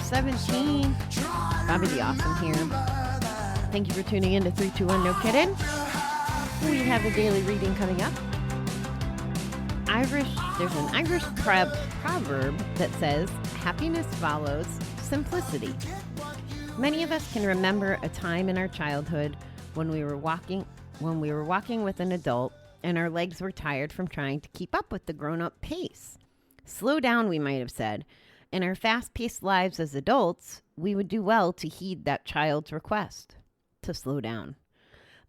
17. Bobby the Awesome here. Thank you for tuning in to 321 No Kiddin. We have a daily reading coming up. There's an Irish proverb that says, happiness follows simplicity. Many of us can remember a time in our childhood when we were walking with an adult and our legs were tired from trying to keep up with the grown-up pace. Slow down, we might have said. In our fast-paced lives as adults, we would do well to heed that child's request to slow down.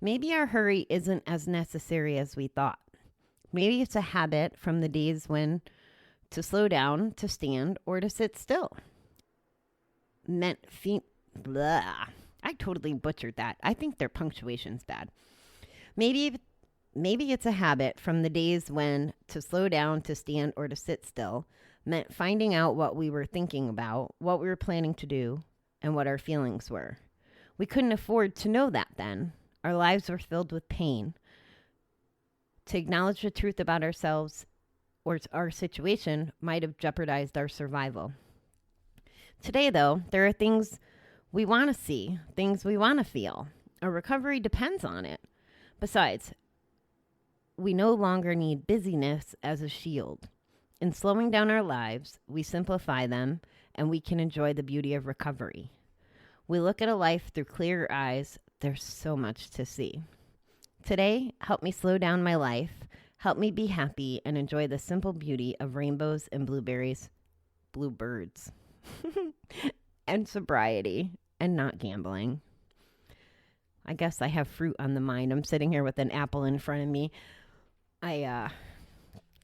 Maybe our hurry isn't as necessary as we thought. Maybe it's a habit from the days when to slow down, to stand, or to sit still meant blah. I totally butchered that. I think their punctuation's bad. Maybe it's a habit from the days when to slow down, to stand, or to sit still meant finding out what we were thinking about, what we were planning to do, and what our feelings were. We couldn't afford to know that then. Our lives were filled with pain. To acknowledge the truth about ourselves or our situation might have jeopardized our survival. Today, though, there are things we want to see, things we want to feel. Our recovery depends on it. Besides, we no longer need busyness as a shield. In slowing down our lives, we simplify them and we can enjoy the beauty of recovery. We look at a life through clearer eyes. There's so much to see. Today, help me slow down my life, help me be happy and enjoy the simple beauty of rainbows and bluebirds, and sobriety and not gambling. I guess I have fruit on the mind. I'm sitting here with an apple in front of me. I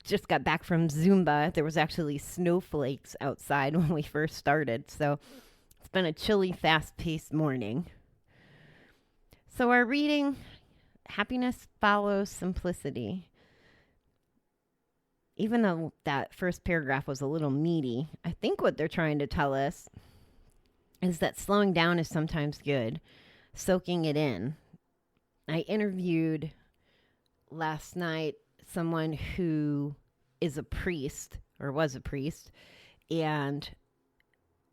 just got back from Zumba. There was actually snowflakes outside when we first started, so it's been a chilly, fast-paced morning. So our reading, happiness follows simplicity. Even though that first paragraph was a little meaty, I think what they're trying to tell us is that slowing down is sometimes good, soaking it in. I interviewed last night someone who is a priest or was a priest, and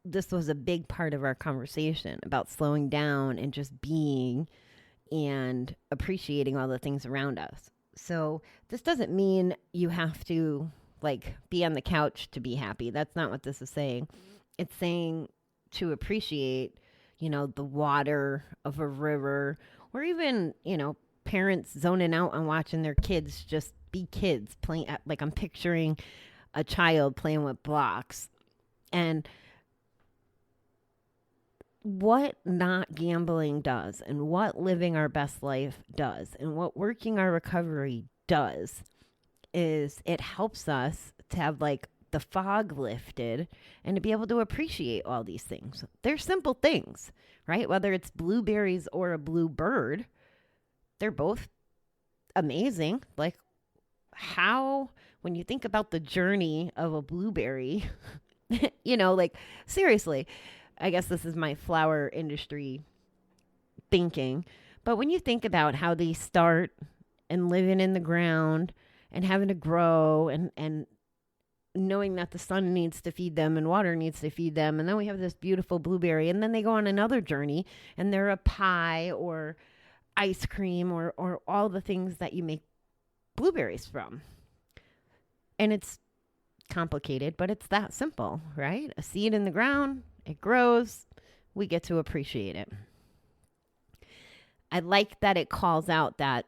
this was a big part of our conversation about slowing down and just being and appreciating all the things around us. So this doesn't mean you have to be on the couch to be happy. That's not what this is saying. It's saying to appreciate, the water of a river, or even, parents zoning out on watching their kids just be kids playing. I'm picturing a child playing with blocks. And what not gambling does, and what living our best life does, and what working our recovery does is it helps us to have the fog lifted and to be able to appreciate all these things. They're simple things, right? Whether it's blueberries or a blue bird, they're both amazing. When you think about the journey of a blueberry, seriously, I guess this is my flower industry thinking. But when you think about how they start and living in the ground and having to grow and knowing that the sun needs to feed them and water needs to feed them. And then we have this beautiful blueberry, and then they go on another journey and they're a pie or ice cream or all the things that you make blueberries from. And it's complicated, but it's that simple, right? A seed in the ground, it grows, we get to appreciate it. I like that it calls out that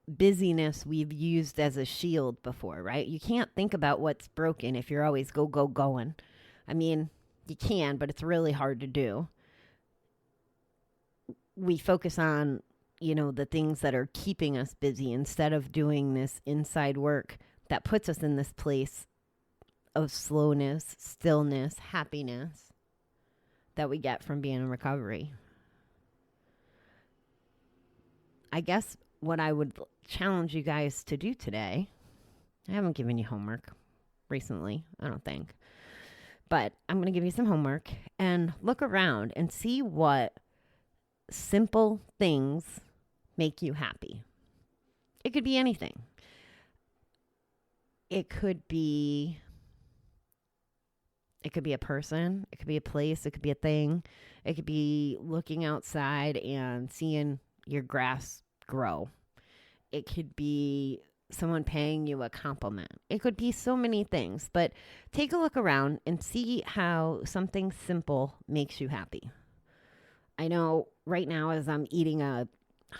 busyness we've used as a shield before, right? You can't think about what's broken if you're always going. I mean, you can, but it's really hard to do. We focus on, the things that are keeping us busy instead of doing this inside work that puts us in this place of slowness, stillness, happiness that we get from being in recovery. I guess what I would challenge you guys to do today, I haven't given you homework recently, I don't think, but I'm going to give you some homework and look around and see what simple things make you happy. It could be anything. It could be It could be a person. It could be a place. It could be a thing. It could be looking outside and seeing your grass grow. It could be someone paying you a compliment. It could be so many things, but take a look around and see how something simple makes you happy. I know right now as I'm eating a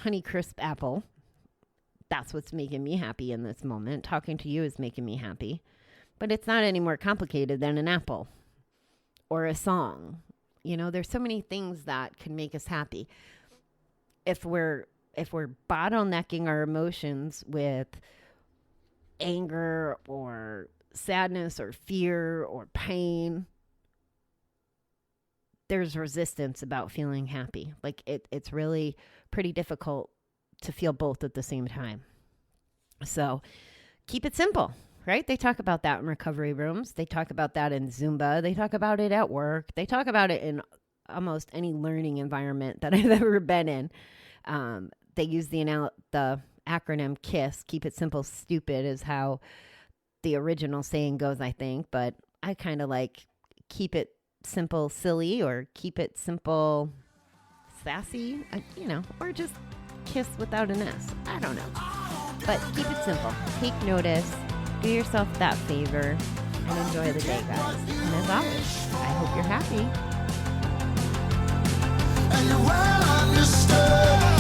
Honeycrisp apple, that's what's making me happy in this moment. Talking to you is making me happy, but it's not any more complicated than an apple or a song. You know, there's so many things that can make us happy. If we're bottlenecking our emotions with anger or sadness or fear or pain, there's resistance about feeling happy. Like it's really pretty difficult to feel both at the same time. So keep it simple, right? They talk about that in recovery rooms. They talk about that in Zumba. They talk about it at work. They talk about it in almost any learning environment that I've ever been in. They use the acronym KISS, keep it simple, stupid, is how the original saying goes, I think. But I kind of like keep it simple, silly, or keep it simple, sassy, or just KISS without an S. I don't know. But keep it simple. Take notice. Do yourself that favor and enjoy the day, guys. And as always, I hope you're happy. And you're well understood.